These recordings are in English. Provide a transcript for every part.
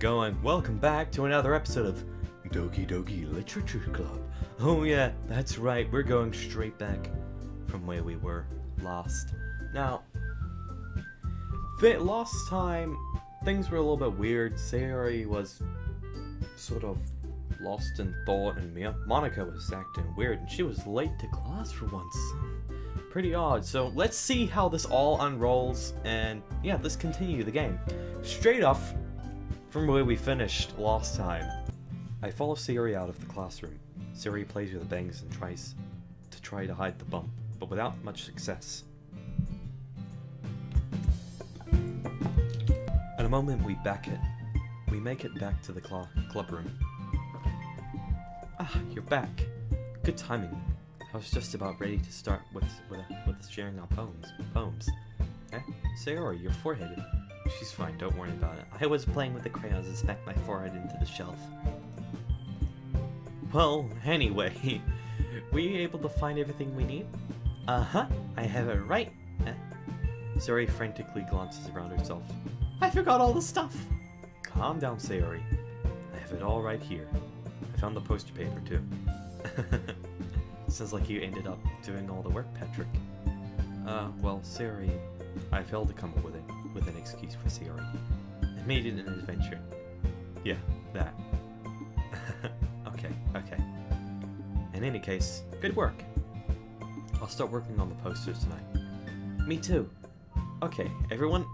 going? Welcome back to another episode of Doki Doki Literature Club. Oh yeah, that's right, we're going straight back from where we were last. Now, last time, things were a little bit weird. Sayori was sort of lost in thought, and Monika was acting weird, and she was late to class for once. Pretty odd. So let's see how this all unrolls, and yeah, let's continue the game. Straight off from where we finished last time, I follow Sayori out of the classroom. Sayori plays with the bangs and tries to hide the bump, but without much success. In a moment, we make it back to the club room. Ah, you're back. Good timing. I was just about ready to start with sharing our poems. Eh? Sayori, your forehead. She's fine, don't worry about it. I was playing with the crayons and smacked my forehead into the shelf. Well, anyway, were you able to find everything we need? Uh-huh, I have it right. Sayori frantically glances around herself. I forgot all the stuff! Calm down, Sayori. I have it all right here. I found the poster paper, too. Sounds like you ended up doing all the work, Patrick. Well, Sayori, I failed to come up with an excuse for Sayori. I made it an adventure. Yeah, that. Okay. In any case, good work. I'll start working on the posters tonight. Me too. Okay, everyone,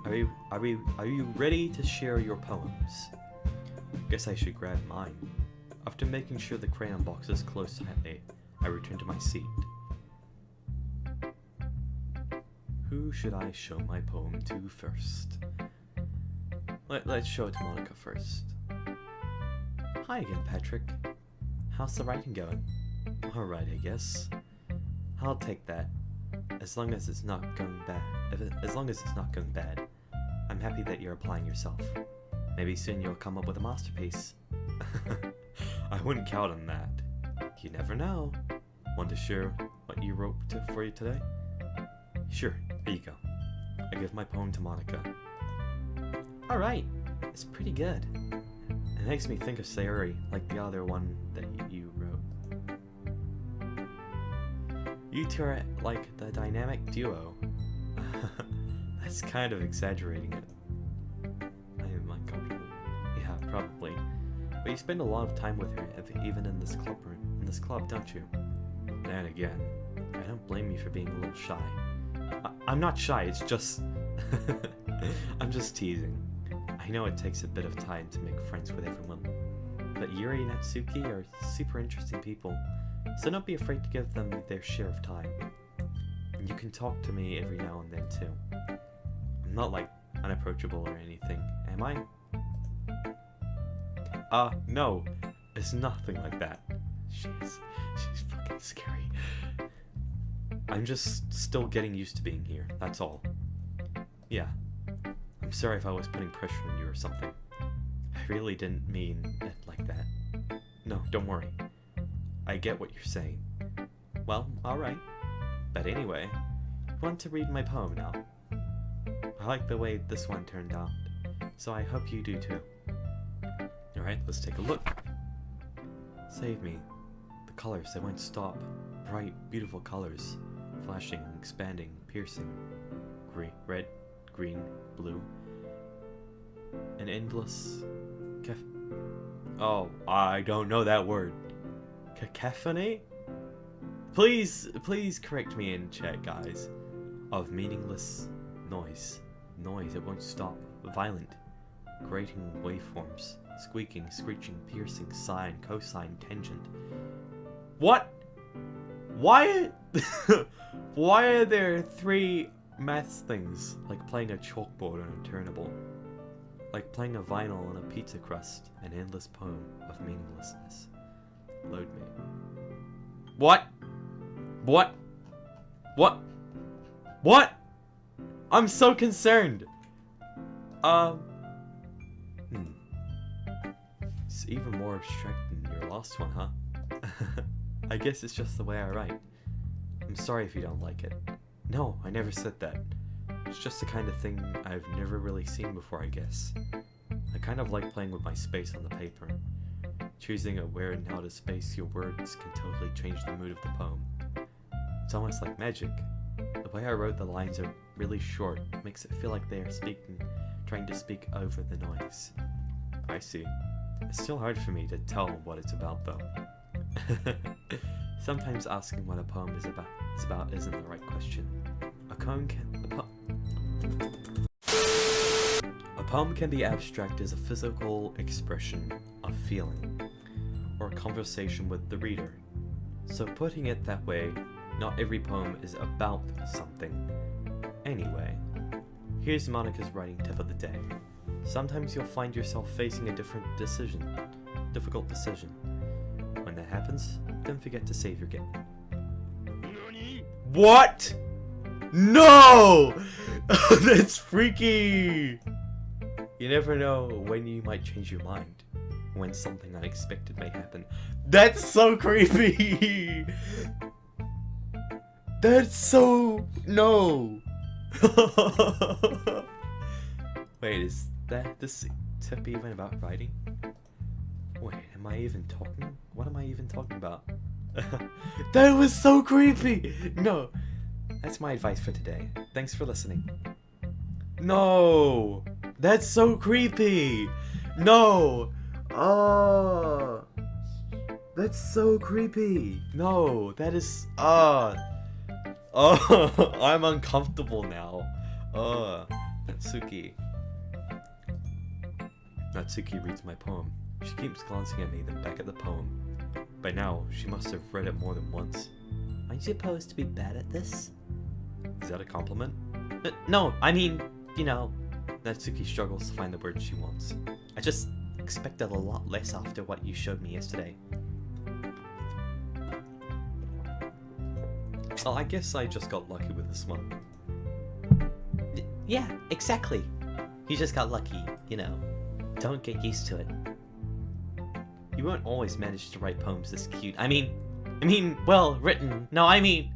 are you ready to share your poems? Guess I should grab mine. After making sure the crayon box is closed tightly, I return to my seat. Who should I show my poem to first? Let's show it to Monika first. Hi again, Patrick. How's the writing going? Alright, I guess. I'll take that. As long as it's not going bad. I'm happy that you're applying yourself. Maybe soon you'll come up with a masterpiece. I wouldn't count on that. You never know. Want to share what you wrote for you today? Sure, here you go. I give my poem to Monika. Alright, it's pretty good. It makes me think of Sayori, like the other one that you wrote. You two are like the dynamic duo. That's kind of exaggerating it. I am uncomfortable. Yeah, probably. But you spend a lot of time with her, even in this club, don't you? Then again, I don't blame you for being a little shy. I'm not shy, it's just... I'm just teasing. I know it takes a bit of time to make friends with everyone, but Yuri and Natsuki are super interesting people, so don't be afraid to give them their share of time. And you can talk to me every now and then too. I'm not like unapproachable or anything, am I? No, it's nothing like that. She's fucking scary. I'm just still getting used to being here, that's all. Yeah, I'm sorry if I was putting pressure on you or something. I really didn't mean it like that. No, don't worry. I get what you're saying. Well, alright. But anyway, I want to read my poem now. I like the way this one turned out, so I hope you do too. Alright, let's take a look. Save me. The colors, they won't stop. Bright, beautiful colors. Flashing, expanding, piercing. Red, green, blue. An endless... Oh, I don't know that word. Cacophony? Please correct me in chat, guys. Of meaningless noise. Noise, it won't stop. Violent. Grating waveforms. Squeaking, screeching, piercing, sine, cosine, tangent. What? Why are there three math things? Like playing a chalkboard on a turntable. Like playing a vinyl on a pizza crust. An endless poem of meaninglessness. Load me. What? I'm so concerned. It's even more abstract than your last one, huh? I guess it's just the way I write. I'm sorry if you don't like it. No, I never said that. It's just the kind of thing I've never really seen before, I guess. I kind of like playing with my space on the paper. Choosing where and how to space your words can totally change the mood of the poem. It's almost like magic. The way I wrote the lines are really short, makes it feel like they are trying to speak over the noise. I see. It's still hard for me to tell what it's about though. Sometimes asking what a poem is about isn't the right question. A poem can be abstract as a physical expression of feeling, or a conversation with the reader. So putting it that way, not every poem is about something. Anyway, here's Monika's writing tip of the day. Sometimes you'll find yourself facing a difficult decision. When that happens, don't forget to save your game. What? No! That's freaky! You never know when you might change your mind, when something unexpected may happen. That's so creepy! That's so... no! Wait, is this tip even about writing? Wait, am I even talking? What am I even talking about? That was so creepy! No! That's my advice for today. Thanks for listening. No! That's so creepy! No! Oh! That's so creepy! No, that is... oh, I'm uncomfortable now. Natsuki. Natsuki reads my poem. She keeps glancing at me, then back at the poem. By now, she must have read it more than once. Aren't you supposed to be bad at this? Is that a compliment? No, I mean, you know. Natsuki struggles to find the words she wants. I just expected a lot less after what you showed me yesterday. Well, I guess I just got lucky with this one. Yeah, exactly. You just got lucky, you know. Don't get used to it. You won't always manage to write poems this cute. I mean, well written. No, I mean...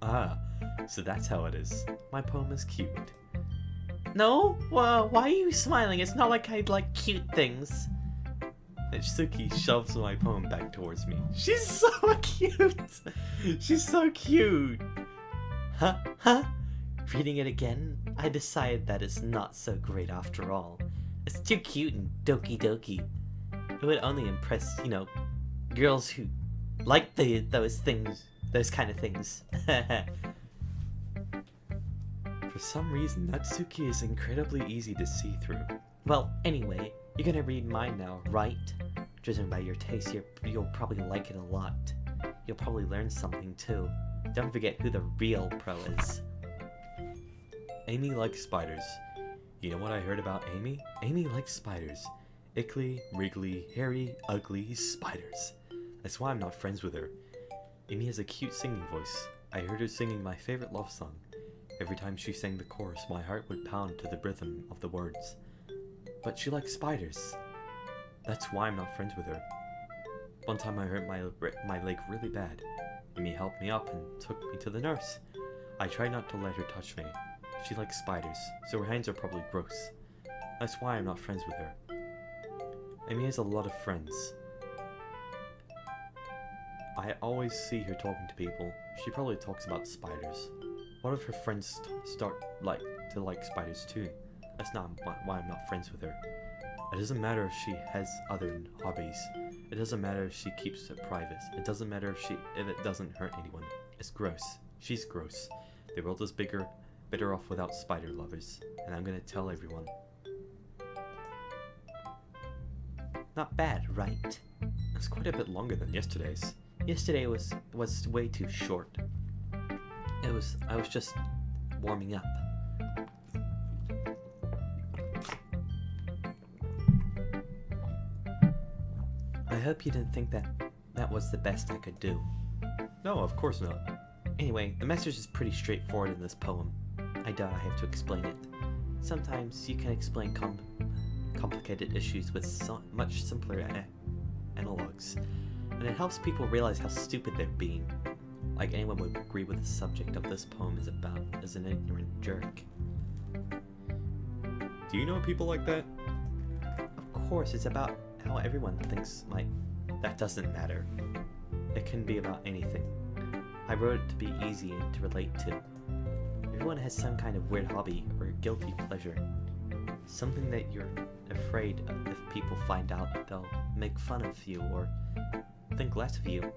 Ah, so that's how it is. My poem is cute. No? Well, why are you smiling? It's not like I like cute things. Natsuki shoves my poem back towards me. She's so cute! She's so cute! Huh? Reading it again, I decided that it's not so great after all. It's too cute and Doki Doki. It would only impress, you know, girls who like those kind of things. For some reason, Natsuki is incredibly easy to see through. Well, anyway, you're gonna read mine now, right? Judging by your taste, you'll probably like it a lot. You'll probably learn something too. Don't forget who the real pro is. Amy likes spiders. You know what I heard about Amy? Amy likes spiders. Ickly, wriggly, hairy, ugly spiders. That's why I'm not friends with her. Amy has a cute singing voice. I heard her singing my favorite love song. Every time she sang the chorus, my heart would pound to the rhythm of the words. But she likes spiders. That's why I'm not friends with her. One time I hurt my leg really bad. Amy helped me up and took me to the nurse. I tried not to let her touch me. She likes spiders, so her hands are probably gross. That's why I'm not friends with her. Amy has a lot of friends. I always see her talking to people. She probably talks about spiders. What if her friends start to like spiders too? That's not why I'm not friends with her. It doesn't matter if she has other hobbies. It doesn't matter if she keeps it private. It doesn't matter if it doesn't hurt anyone. It's gross. She's gross. The world is better off without spider lovers, and I'm gonna tell everyone. Not bad, right? It's quite a bit longer than yesterday's. Yesterday was way too short. I was just warming up. I hope you didn't think that was the best I could do. No, of course not. Anyway, the message is pretty straightforward in this poem. I doubt I have to explain it. Sometimes you can explain complicated issues with much simpler analogs, and it helps people realize how stupid they're being. Like anyone would agree with the subject of this poem is about as an ignorant jerk. Do you know people like that? course, it's about how everyone thinks that doesn't matter. It can be about anything. I wrote it to be easy and to relate to. Everyone has some kind of weird hobby or guilty pleasure. Something that you're afraid if people find out they'll make fun of you or think less of you.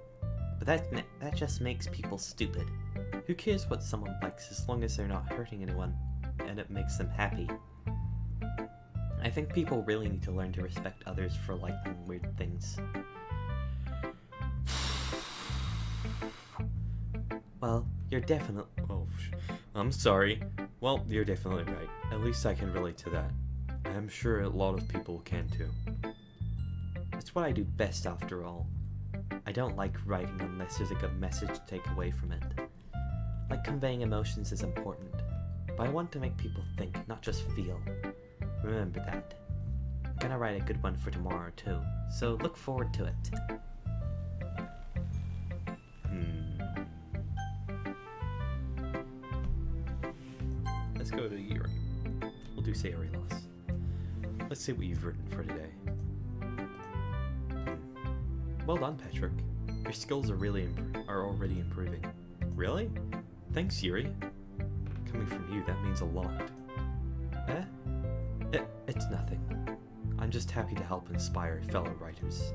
But that just makes people stupid. Who cares what someone likes as long as they're not hurting anyone and it makes them happy? I think people really need to learn to respect others for liking weird things. Well, you're definitely... Oh, I'm sorry. Well, you're definitely right. At least I can relate to that. I'm sure a lot of people can too. It's what I do best after all. I don't like writing unless there's a good message to take away from it. Like conveying emotions is important, but I want to make people think, not just feel. Remember that. I'm gonna write a good one for tomorrow too, so look forward to it. Let's go to Yuri. We'll do Sayori Loss. Let's see what you've written for today. Well done, Patrick. Your skills are already improving. Really? Thanks, Yuri. Coming from you, that means a lot. It's nothing. I'm just happy to help inspire fellow writers.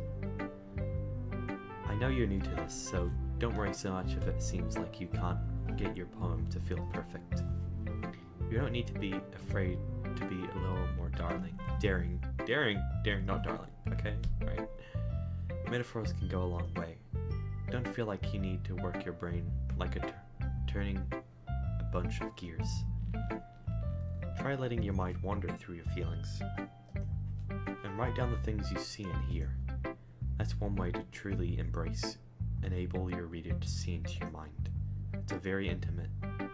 I know you're new to this, so don't worry so much if it seems like you can't get your poem to feel perfect. You don't need to be afraid to be a little more daring, not darling, okay? Right? Metaphors can go a long way. Don't feel like you need to work your brain like turning a bunch of gears. Try letting your mind wander through your feelings. And write down the things you see and hear. That's one way to truly enable your reader to see into your mind. It's a very intimate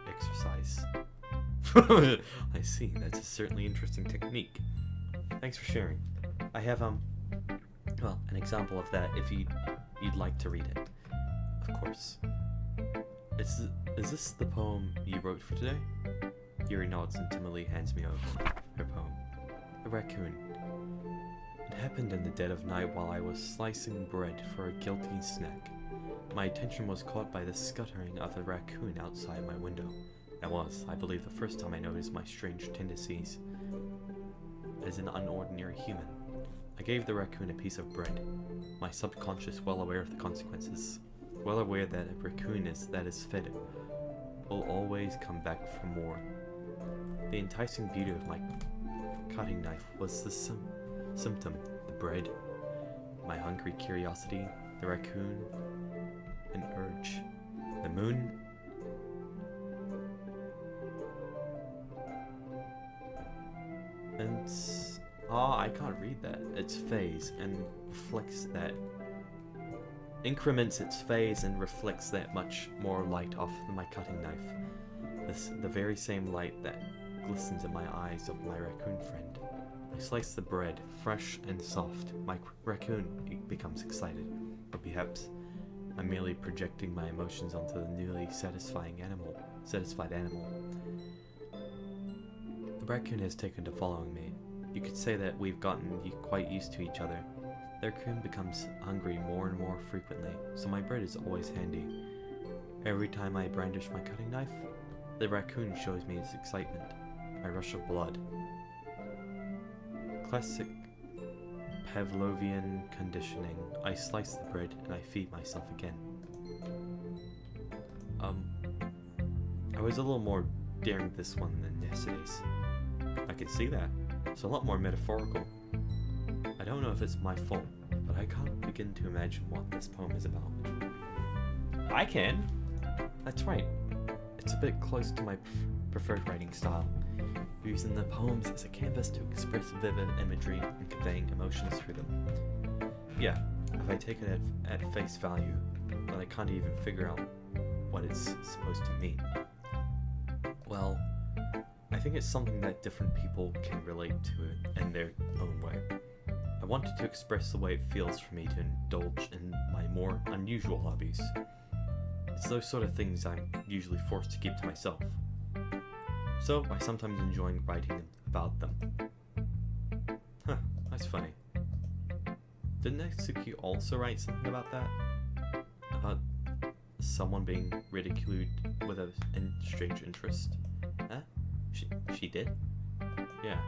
exercise. I see, that's a certainly interesting technique. Thanks for sharing. I have, an example of that if you'd like to read it. Of course. Is this the poem you wrote for today? Yuri nods and timidly hands me over her poem. A raccoon. It happened in the dead of night while I was slicing bread for a guilty snack. My attention was caught by the scuttering of a raccoon outside my window. That was, I believe, the first time I noticed my strange tendencies as an unordinary human. I gave the raccoon a piece of bread, my subconscious well aware of the consequences, well aware that a raccoon that is fed will always come back for more. The enticing beauty of my cutting knife was the symptom, the bread, my hungry curiosity, the raccoon, an urge, the moon. And I can't read that. Its phase and reflects that. Increments its phase and reflects that much more light off my cutting knife. The very same light that glistens in my eyes of my raccoon friend. I slice the bread, fresh and soft. My raccoon becomes excited. Or perhaps I'm merely projecting my emotions onto the newly satisfied animal. The raccoon has taken to following me. You could say that we've gotten quite used to each other. The raccoon becomes hungry more and more frequently, so my bread is always handy. Every time I brandish my cutting knife, the raccoon shows me its excitement, my rush of blood. Classic Pavlovian conditioning. I slice the bread and I feed myself again. I was a little more daring this one than yesterday's. I can see that. It's a lot more metaphorical. I don't know if it's my fault, but I can't begin to imagine what this poem is about. I can! That's right. It's a bit close to my preferred writing style, using the poems as a canvas to express vivid imagery and conveying emotions through them. Yeah, if I take it at face value, then I can't even figure out what it's supposed to mean. Well, I think it's something that different people can relate to in their own way. I wanted to express the way it feels for me to indulge in my more unusual hobbies. It's those sort of things I'm usually forced to keep to myself. So I sometimes enjoy writing about them. Huh, that's funny. Didn't Natsuki also write something about that? About someone being ridiculed with a strange interest? Huh? She did? Yeah.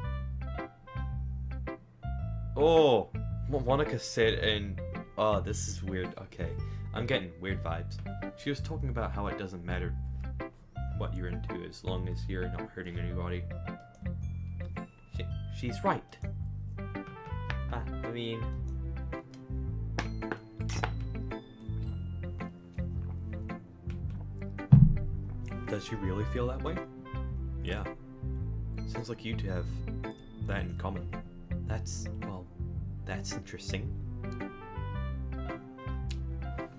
Oh! What Monika said in... Oh, this is weird. Okay. I'm getting weird vibes. She was talking about how it doesn't matter what you're into as long as you're not hurting anybody. She's right. I mean... Does she really feel that way? Yeah. Sounds like you two have that in common. That's interesting.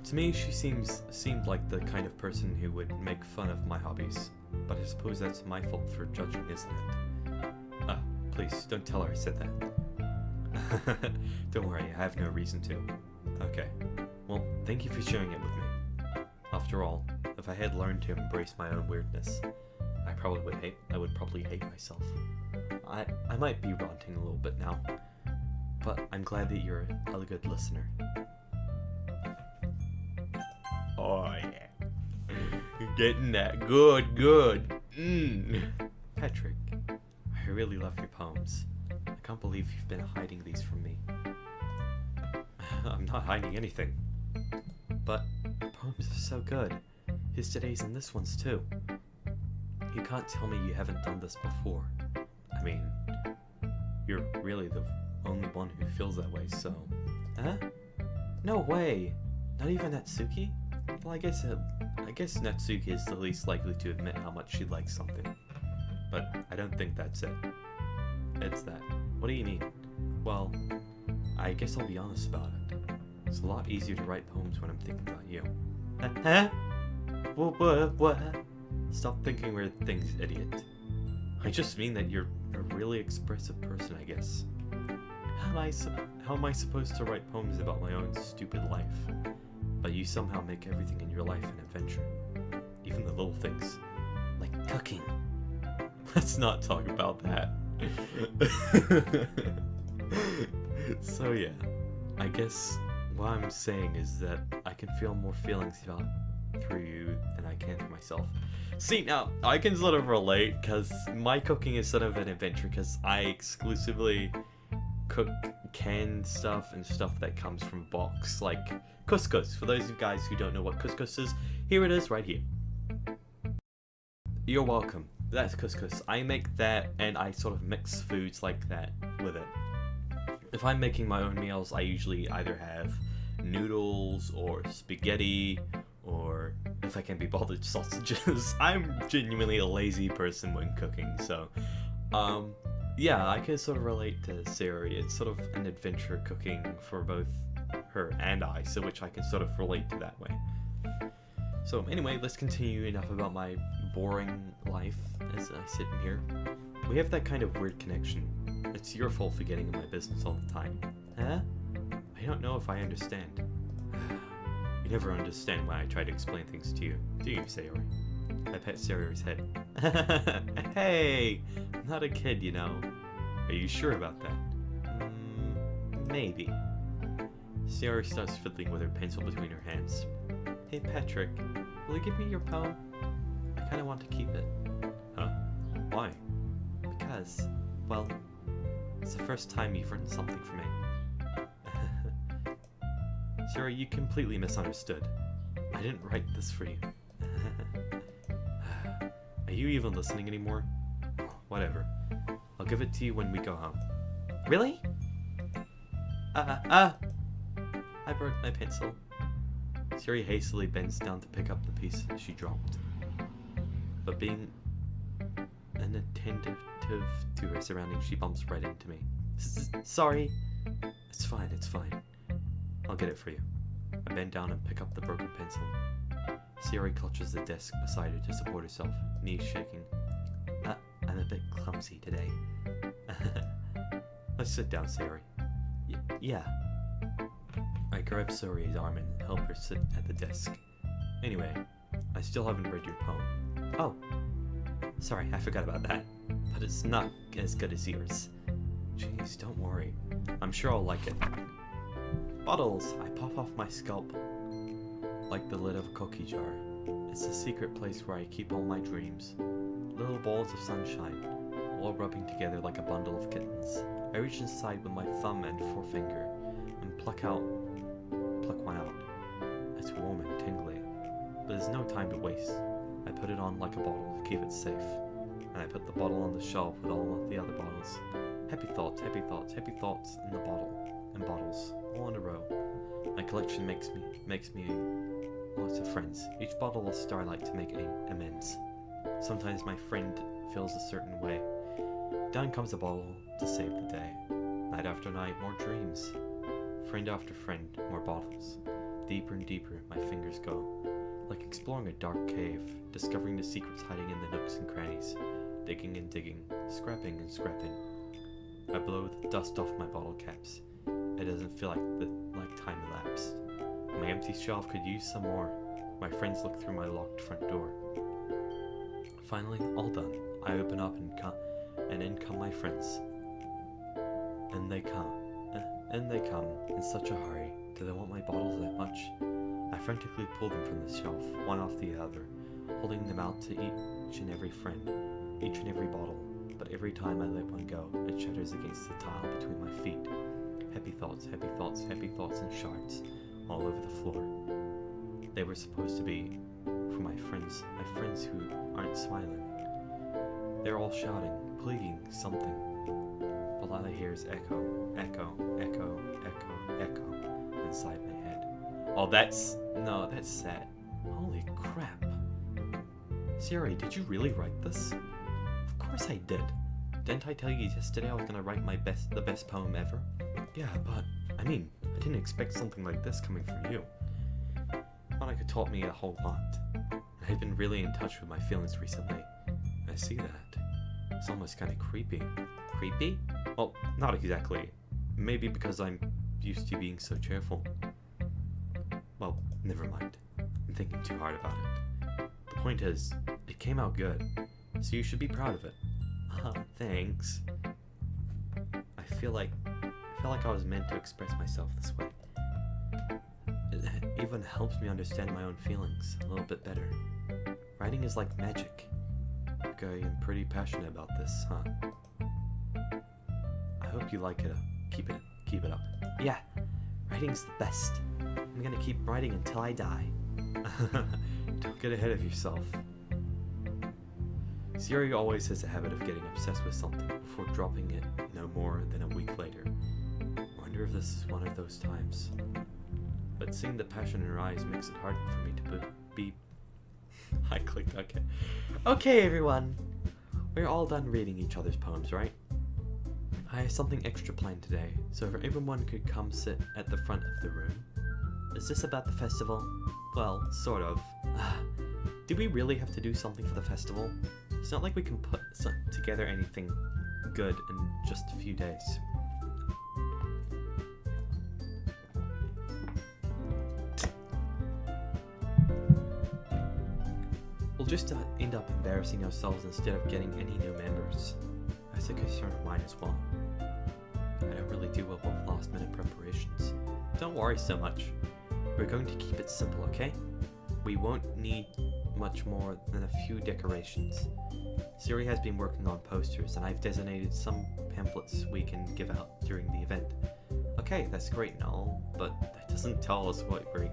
To me, she seemed like the kind of person who would make fun of my hobbies. But I suppose that's my fault for judging, isn't it? Please, don't tell her I said that. Don't worry, I have no reason to. Okay. Well, thank you for sharing it with me. After all, if I had learned to embrace my own weirdness, I would probably hate myself. I might be ranting a little bit now, but I'm glad that you're a good listener. Oh yeah. You're getting that good. Patrick, I really love your poems. I can't believe you've been hiding these from me. I'm not hiding anything. But your poems are so good. Yesterday's and this one's too. You can't tell me you haven't done this before. I mean, you're really the only one who feels that way, so... Huh? No way! Not even Natsuki? Well, I guess Natsuki is the least likely to admit how much she likes something. But I don't think that's it. It's that. What do you mean? Well, I guess I'll be honest about it. It's a lot easier to write poems when I'm thinking about you. Huh? What? Stop thinking weird things, idiot. I just mean that you're a really expressive person, I guess. How am I supposed to write poems about my own stupid life? But you somehow make everything in your life an adventure. Even the little things. Like cooking. Let's not talk about that. So yeah, I guess what I'm saying is that I can feel more feelings through you than I can for myself. See, now, I can sort of relate, because my cooking is sort of an adventure, because I exclusively cook canned stuff and stuff that comes from box, like couscous. For those of you guys who don't know what couscous is, here it is right here. You're welcome. That's couscous. I make that, and I sort of mix foods like that with it. If I'm making my own meals, I usually either have noodles or spaghetti, or if I can be bothered, sausages. I'm genuinely a lazy person when cooking, so yeah, I can sort of relate to Sayori. It's sort of an adventure cooking for both her and I, so which I can sort of relate to that way. So anyway, let's continue. Enough about my boring life as I sit in here. We have that kind of weird connection. It's your fault for getting in my business all the time. Huh? I don't know if I understand. You never understand when I try to explain things to you, do you, Sayori? I pet Sayori's head. Hey! I'm not a kid, you know. Are you sure about that? Maybe. Sayori starts fiddling with her pencil between her hands. Hey, Patrick, will you give me your poem? I kinda want to keep it. Huh? Why? Because, well, it's the first time you've written something for me. Sayori, you completely misunderstood. I didn't write this for you. Are you even listening anymore? Whatever. I'll give it to you when we go home. Really? I broke my pencil. Sayori hastily bends down to pick up the piece she dropped. But being inattentive to her surroundings, she bumps right into me. Sorry. It's fine. I'll get it for you. I bend down and pick up the broken pencil. Sayori clutches the desk beside her to support herself, knees shaking. I'm a bit clumsy today. Let's sit down, Sayori. Yeah. I grab Sayori's arm and help her sit at the desk. Anyway, I still haven't read your poem. Oh. Sorry, I forgot about that. But it's not as good as yours. Jeez, don't worry. I'm sure I'll like it. Bottles! I pop off my scalp like the lid of a cookie jar. It's the secret place where I keep all my dreams. Little balls of sunshine, all rubbing together like a bundle of kittens. I reach inside with my thumb and forefinger and pluck one out. It's warm and tingly, but there's no time to waste. I put it on like a bottle to keep it safe, and I put the bottle on the shelf with all of the other bottles. Happy thoughts, happy thoughts, happy thoughts in the bottle, and bottles, all in a row. My collection makes me lots of friends. Each bottle of starlight to make amends. Sometimes my friend feels a certain way. Down comes a bottle to save the day. Night after night, more dreams. Friend after friend, more bottles. Deeper and deeper my fingers go, like exploring a dark cave, discovering the secrets hiding in the nooks and crannies, digging and digging, scrapping and scrapping. I blow the dust off my bottle caps. It doesn't feel like time elapsed. My empty shelf could use some more. My friends look through my locked front door. Finally, all done. I open up and in come my friends. And they come in such a hurry. Do they want my bottles that much? I frantically pull them from the shelf, one off the other, holding them out to each and every friend, each and every bottle. But every time I let one go, it shatters against the tile between my feet. Happy thoughts, happy thoughts, happy thoughts in shards, all over the floor. They were supposed to be for my friends who aren't smiling. They're all shouting, pleading something. But all I hear is echo, echo, echo, echo, echo inside my head. Oh, that's sad. Holy crap. Siri, did you really write this? Of course I did. Didn't I tell you yesterday I was gonna write the best poem ever? Yeah, but, I didn't expect something like this coming from you. Monika taught me a whole lot. I've been really in touch with my feelings recently. I see that. It's almost kind of creepy. Creepy? Well, not exactly. Maybe because I'm used to being so cheerful. Well, never mind. I'm thinking too hard about it. The point is, it came out good, so you should be proud of it. Thanks. I feel like I was meant to express myself this way. It even helps me understand my own feelings a little bit better. Writing is like magic. Okay, I'm pretty passionate about this, huh? I hope you like it. Keep it up. Yeah, writing's the best. I'm gonna keep writing until I die. Don't get ahead of yourself. Siri always has a habit of getting obsessed with something before dropping it no more than a week later. Wonder if this is one of those times. But seeing the passion in her eyes makes it hard for me to be... I clicked OK. Okay, everyone. We're all done reading each other's poems, right? I have something extra planned today, so if everyone could come sit at the front of the room. Is this about the festival? Well, sort of. Do we really have to do something for the festival? It's not like we can put together anything good in just a few days. We'll just end up embarrassing ourselves instead of getting any new members. That's a concern of mine as well. I don't really do well with last-minute preparations. Don't worry so much. We're going to keep it simple, okay? We won't need much more than a few decorations. Siri has been working on posters, and I've designated some pamphlets we can give out during the event. Okay, that's great and all, but that doesn't tell us what we're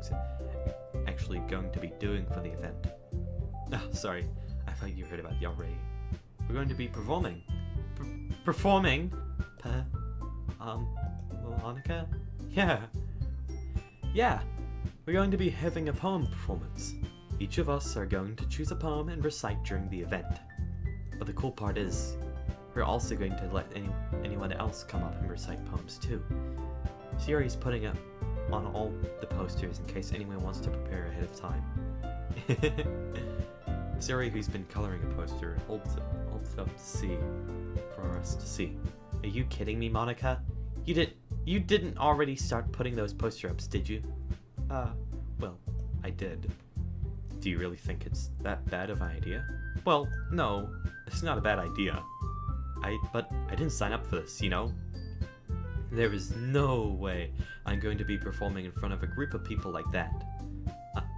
actually going to be doing for the event. Oh, sorry, I thought you heard about the already. We're going to be performing. Performing? Monika? Yeah, we're going to be having a poem performance. Each of us are going to choose a poem and recite during the event. But the cool part is, we're also going to let anyone else come up and recite poems too. Siri's putting up on all the posters in case anyone wants to prepare ahead of time. Siri, who's been coloring a poster, holds it up to see, for us to see. Are you kidding me, Monika? You didn't already start putting those poster ups, did you? Well, I did. Do you really think it's that bad of an idea? Well, no, it's not a bad idea. But I didn't sign up for this, you know? There is no way I'm going to be performing in front of a group of people like that.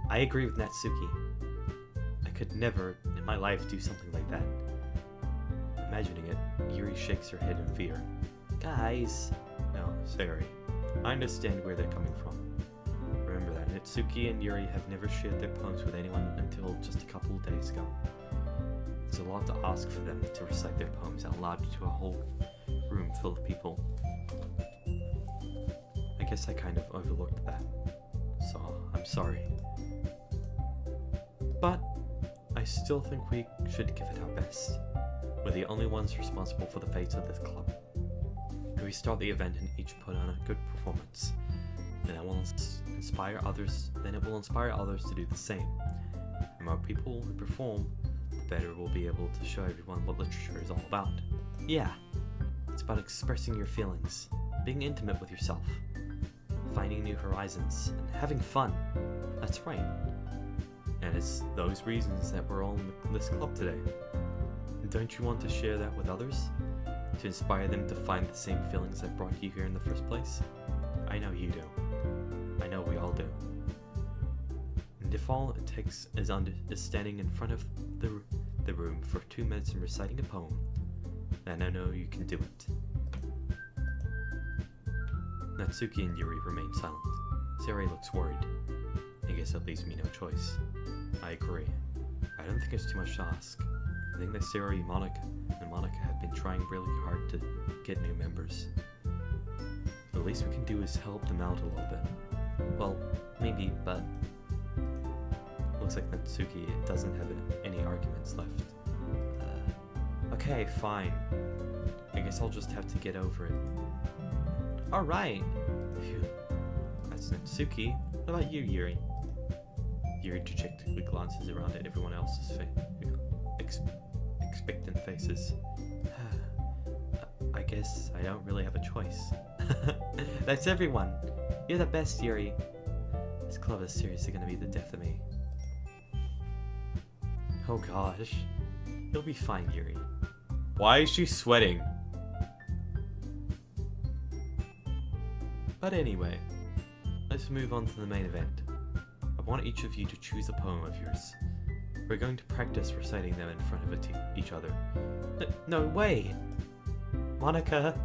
I agree with Natsuki. I could never in my life do something like that. Imagining it, Yuri shakes her head in fear. Guys! No, sorry. I understand where they're coming from. Remember that Natsuki and Yuri have never shared their poems with anyone until just a couple of days ago. It's a lot to ask for them to recite their poems out loud to a whole room full of people. I guess I kind of overlooked that, so I'm sorry. But I still think we should give it our best. We're the only ones responsible for the fates of this club. If we start the event and each put on a good performance, then it will inspire others to do the same. The more people who perform, the better we'll be able to show everyone what literature is all about. Yeah, it's about expressing your feelings, being intimate with yourself, finding new horizons, and having fun. That's right. And it's those reasons that we're all in this club today. Don't you want to share that with others? To inspire them to find the same feelings that brought you here in the first place? I know you do. I know we all do. And if all it takes is standing in front of the room for 2 minutes and reciting a poem, then I know you can do it. Natsuki and Yuri remain silent. Sayori looks worried. I guess that leaves me no choice. I agree. I don't think it's too much to ask. I think that Sayori, Monika, and Monika have been trying really hard to get new members. The least we can do is help them out a little bit. Well, maybe, but looks like Natsuki doesn't have any arguments left. Okay, fine. I guess I'll just have to get over it. Alright! Phew. That's Natsuki. What about you, Yuri? Yuri dejectedly glances around at everyone else's expectant faces. I guess I don't really have a choice. That's everyone! You're the best, Yuri! This club is seriously gonna be the death of me. Oh gosh. You'll be fine, Yuri. Why is she sweating? But anyway, let's move on to the main event. I want each of you to choose a poem of yours. We're going to practice reciting them in front of each other. No way! Monika,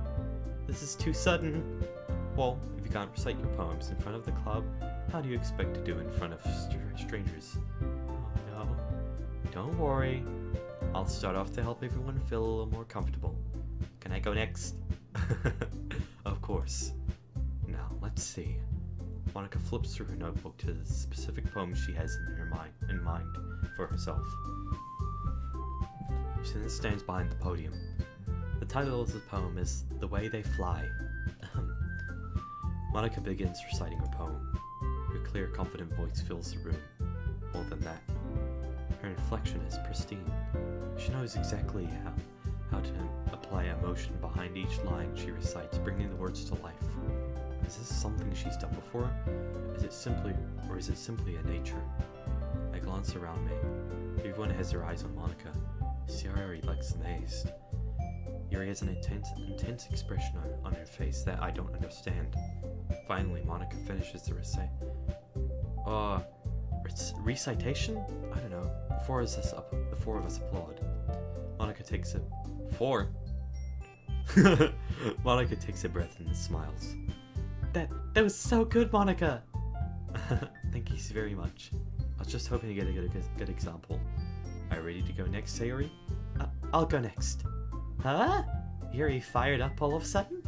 this is too sudden. Well, if you can't recite your poems in front of the club, how do you expect to do in front of strangers? Oh no. Don't worry. I'll start off to help everyone feel a little more comfortable. Can I go next? Of course. Now, let's see. Monika flips through her notebook to the specific poem she has in mind for herself. She then stands behind the podium. The title of the poem is The Way They Fly. Monika begins reciting her poem. Her clear, confident voice fills the room. More than that, her inflection is pristine. She knows exactly how to apply emotion behind each line she recites, bringing the words to life. Is this something she's done before? Is it simply a nature? I glance around me. Everyone has their eyes on Monika. Sayori looks amazed. Yuri has an intense expression on her face that I don't understand. Finally, Monika finishes the recitation? I don't know. The four of us applaud. Monika takes a... Four? Monika takes a breath and smiles. That was so good, Monika! Thank you very much. I was just hoping to get a good example. Are you ready to go next, Sayori? I'll go next. Huh? Yuri fired up all of a sudden?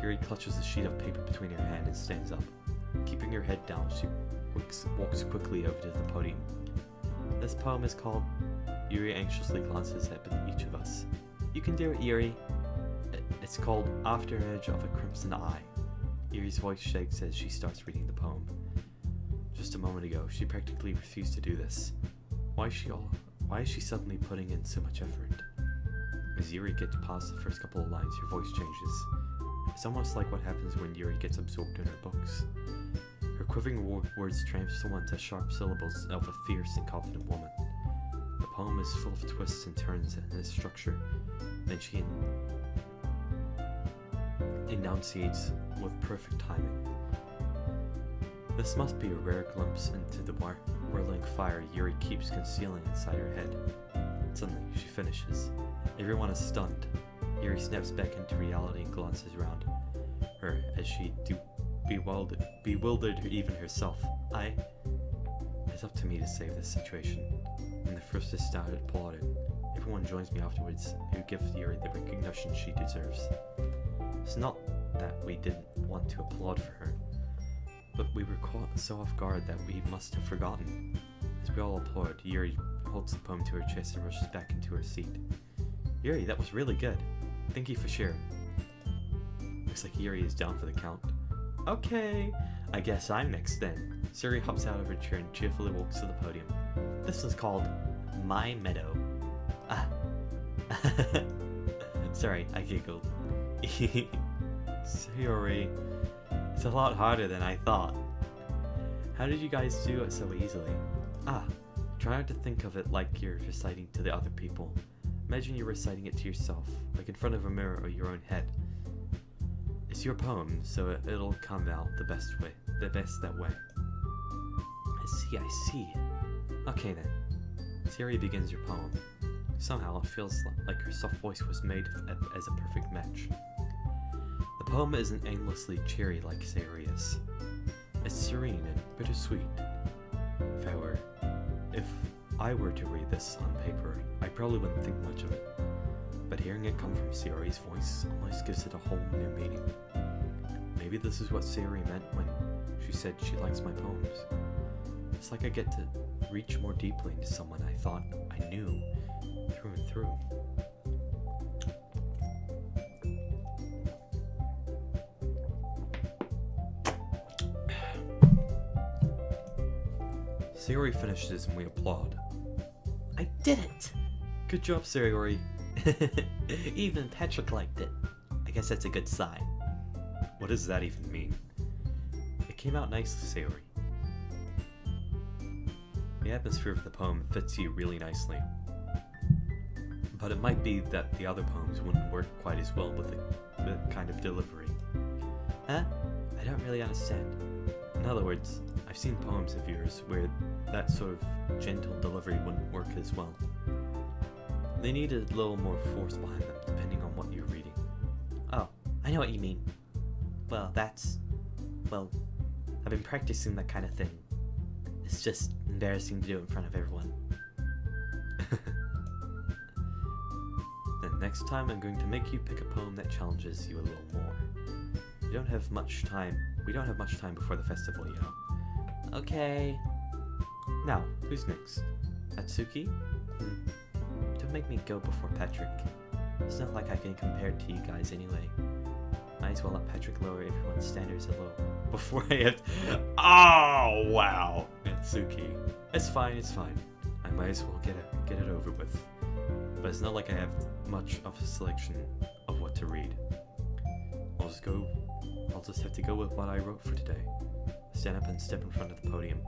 Yuri clutches a sheet of paper between her hand and stands up. Keeping her head down, she walks quickly over to the podium. This poem is called... Yuri anxiously glances at each of us. You can do it, Yuri. It's called After Edge of a Crimson Eye. Yuri's voice shakes as she starts reading the poem. Just a moment ago, she practically refused to do this. Why is she suddenly putting in so much effort? As Yuri gets past the first couple of lines, her voice changes. It's almost like what happens when Yuri gets absorbed in her books. Her quivering words transform into sharp syllables of a fierce and confident woman. The poem is full of twists and turns in its structure. Then enunciates with perfect timing. This must be a rare glimpse into the whirling fire Yuri keeps concealing inside her head. Suddenly, she finishes. Everyone is stunned. Yuri snaps back into reality and glances around her as she bewildered even herself. It's up to me to save this situation. When the first is started applauding, everyone joins me afterwards who give Yuri the recognition she deserves. It's not that we didn't want to applaud for her, but we were caught so off guard that we must have forgotten. As we all applaud, Yuri holds the poem to her chest and rushes back into her seat. Yuri, that was really good. Thank you for sharing. Looks like Yuri is down for the count. Okay, I guess I'm next then. Yuri hops out of her chair and cheerfully walks to the podium. This is called My Meadow. Sorry, I giggled. Yuri, it's a lot harder than I thought. How did you guys do it so easily? Try not to think of it like you're reciting to the other people. Imagine you're reciting it to yourself, like in front of a mirror or your own head. It's your poem, so it'll come out the best that way. I see. Okay then. Yuri begins your poem. Somehow it feels like her soft voice was made as a perfect match. The poem isn't aimlessly cheery like Sayori is. It's serene and bittersweet. If I were to read this on paper, I probably wouldn't think much of it. But hearing it come from Sayori's voice almost gives it a whole new meaning. Maybe this is what Sayori meant when she said she likes my poems. It's like I get to reach more deeply into someone I thought I knew through and through. Sayori finishes and we applaud. I did it! Good job, Sayori. Even Patrick liked it. I guess that's a good sign. What does that even mean? It came out nicely, Sayori. The atmosphere of the poem fits you really nicely. But it might be that the other poems wouldn't work quite as well with the kind of delivery. Huh? I don't really understand. In other words, I've seen poems of yours where that sort of gentle delivery wouldn't work as well. They need a little more force behind them, depending on what you're reading. Oh, I know what you mean. Well, I've been practicing that kind of thing. It's just embarrassing to do it in front of everyone. Then next time I'm going to make you pick a poem that challenges you a little more. We don't have much time before the festival, you know. Okay. Now, who's next? Atsuki? Don't make me go before Patrick. It's not like I can compare to you guys anyway. Might as well let Patrick lower everyone's standards a little before I have to... Oh, wow! Atsuki. It's fine. I might as well get it over with. But it's not like I have much of a selection of what to read. I'll just have to go with what I wrote for today. Stand up and step in front of the podium.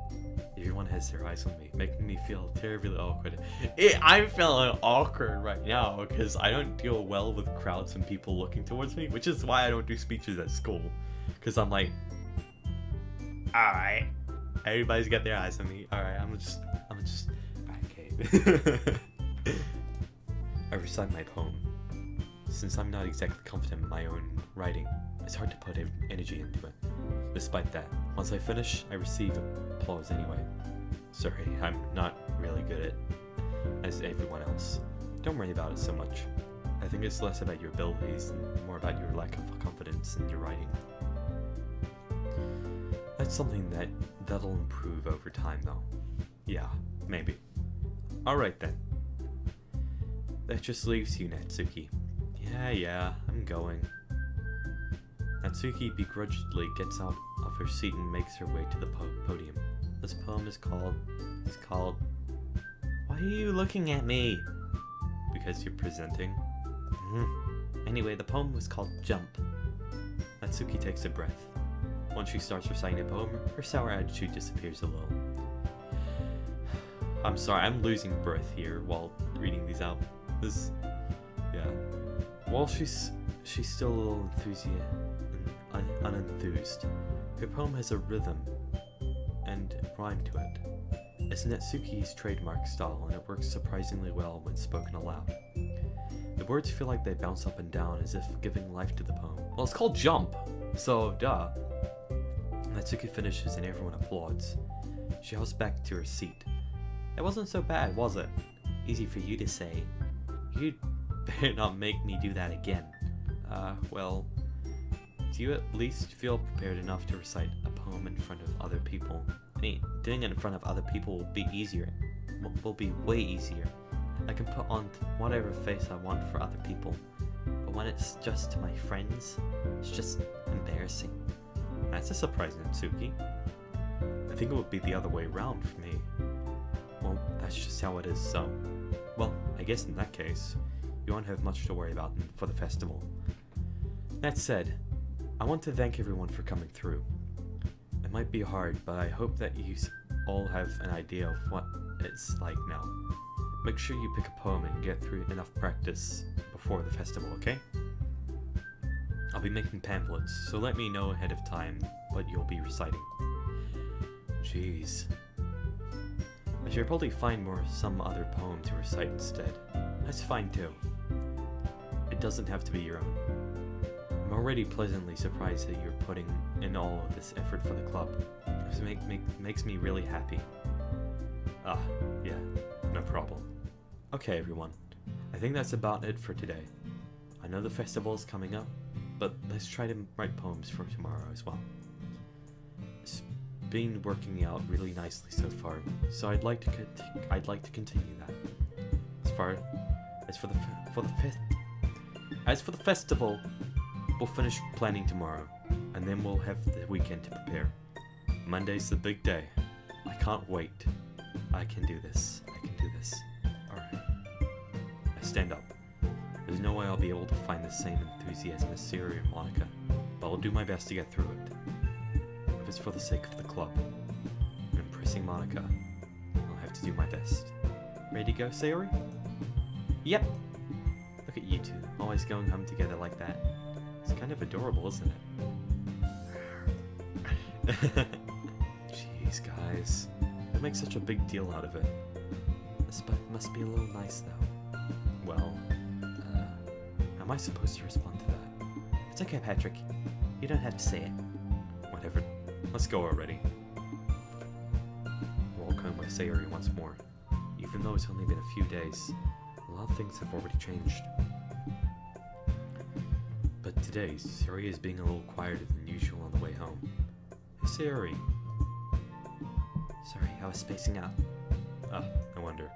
Everyone has their eyes on me, making me feel terribly awkward. I'm feeling awkward right now because I don't deal well with crowds and people looking towards me, which is why I don't do speeches at school. Because I'm like, alright, everybody's got their eyes on me. Alright, I'm just, okay. I recite my poem. Since I'm not exactly confident in my own writing, it's hard to put energy into it. Despite that, once I finish, I receive applause anyway. Sorry, I'm not really good at it as everyone else. Don't worry about it so much. I think it's less about your abilities and more about your lack of confidence in your writing. That's something that'll improve over time though. Yeah, maybe. Alright then. That just leaves you, Natsuki. Yeah, I'm going. Natsuki begrudgingly gets out of her seat and makes her way to the podium. This poem is called... Why are you looking at me? Because you're presenting. Anyway, the poem was called Jump. Natsuki takes a breath. Once she starts reciting the poem, her sour attitude disappears a little. I'm sorry, I'm losing breath here while reading these out. Yeah. While she's still a little unenthused. Her poem has a rhythm and rhyme to it. It's Natsuki's trademark style, and it works surprisingly well when spoken aloud. The words feel like they bounce up and down as if giving life to the poem. Well, it's called Jump, so duh. Natsuki finishes and everyone applauds. She hops back to her seat. It wasn't so bad, was it? Easy for you to say. You'd better not make me do that again. Well, do you at least feel prepared enough to recite a poem in front of other people? I mean, doing it in front of other people will be easier. Will be way easier. I can put on whatever face I want for other people. But when it's just to my friends, it's just embarrassing. That's a surprise, Natsuki. I think it would be the other way around for me. Well, that's just how it is, so... Well, I guess in that case, you won't have much to worry about for the festival. That said, I want to thank everyone for coming through. It might be hard, but I hope that you all have an idea of what it's like now. Make sure you pick a poem and get through enough practice before the festival, okay? I'll be making pamphlets, so let me know ahead of time what you'll be reciting. Jeez. I should probably find some other poem to recite instead. That's fine too. It doesn't have to be your own. I'm already pleasantly surprised that you're putting in all of this effort for the club. It makes me really happy. Ah, yeah, no problem. Okay everyone, I think that's about it for today. I know the festival is coming up, but let's try to write poems for tomorrow as well. It's been working out really nicely so far, so I'd like to continue that. As for the festival, we'll finish planning tomorrow, and then we'll have the weekend to prepare. Monday's the big day. I can't wait. I can do this. Alright. I stand up. There's no way I'll be able to find the same enthusiasm as Sayori and Monika, but I'll do my best to get through it. If it's for the sake of the club and impressing Monika, I'll have to do my best. Ready to go, Sayori? Yep. Look at you two, always going home together like that. It's kind of adorable, isn't it? Jeez, guys. They make such a big deal out of it. This must be a little nice, though. Well, am I supposed to respond to that? It's okay, Patrick. You don't have to say it. Whatever. Let's go already. Walk home with Sayori once more. Even though it's only been a few days, a lot of things have already changed. But today, Sayori is being a little quieter than usual on the way home. Hey, Sayori. Sorry, I was spacing out. Ah, no wonder.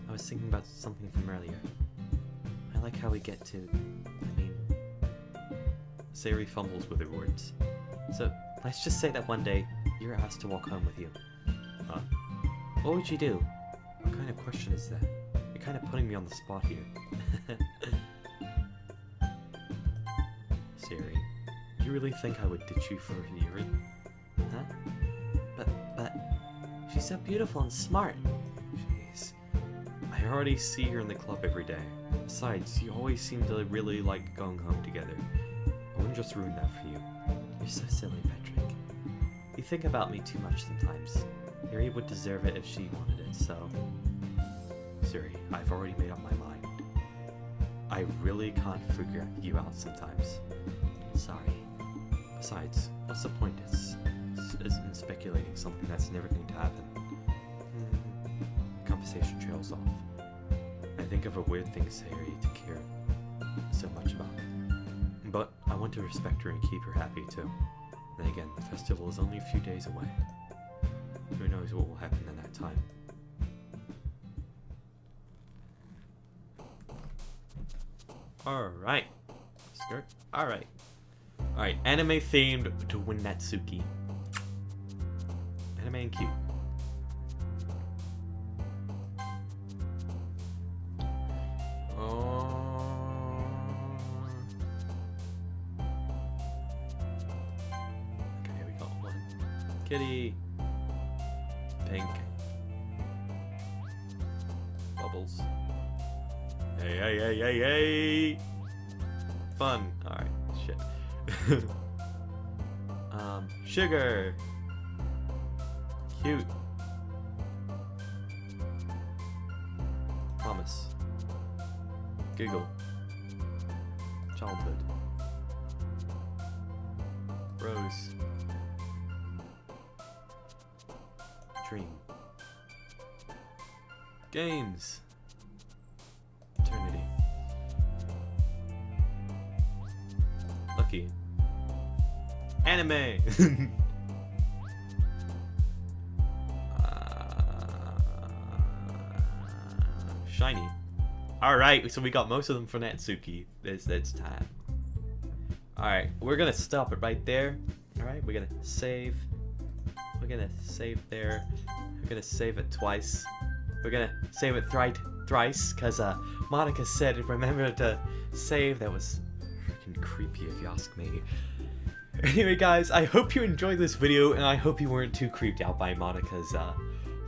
I was thinking about something from earlier. I like how we get to... Sayori fumbles with her words. So, let's just say that one day, you're asked to walk home with you. Huh? What would you do? What kind of question is that? You're kind of putting me on the spot here. Sayori, you really think I would ditch you for Yuri? Huh? But, she's so beautiful and smart. Jeez. I already see her in the club every day. Besides, you always seem to really like going home together. I wouldn't just ruin that for you. You're so silly, Patrick. You think about me too much sometimes. Yuri would deserve it if she wanted it, so... Sayori, I've already made up my mind. I really can't figure you out sometimes. Sorry. Besides, what's the point in speculating something that's never going to happen? Conversation trails off. I think of a weird thing Sayori to care so much about. But I want to respect her and keep her happy too. Then again, the festival is only a few days away. Who knows what will happen in that time. Alright. Skirt. Alright. Alright, anime themed to win Natsuki. Anime and cute. Okay, we got one. Kitty. Pink. Bubbles. Hey. Fun. Alright, shit. Sugar. Cute. Promise. Giggle. Childhood. Rose. Dream. Games. Eternity. Lucky. Anime. Shiny. Alright, so we got most of them for Natsuki. It's time. Alright, we're gonna stop it right there. Alright, we're gonna save. We're gonna save there. We're gonna save it twice. We're gonna save it thrice, because Monika said remember to save. That was freaking creepy if you ask me. Anyway guys, I hope you enjoyed this video, and I hope you weren't too creeped out by Monika's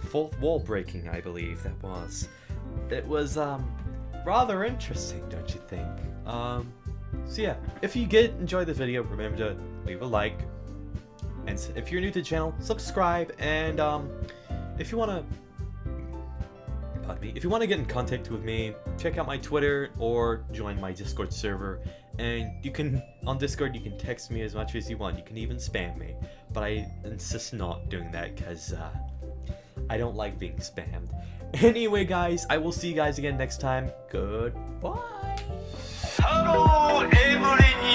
fourth wall breaking, I believe that was. It was rather interesting, don't you think? So yeah, if you did enjoy the video, remember to leave a like, and if you're new to the channel, subscribe, and if you wanna, pardon me, if you wanna get in contact with me, check out my Twitter or join my Discord server. And you can, on Discord, you can text me as much as you want. You can even spam me, but I insist not doing that because I don't like being spammed. Anyway, guys, I will see you guys again next time. Goodbye. Hello, everyone.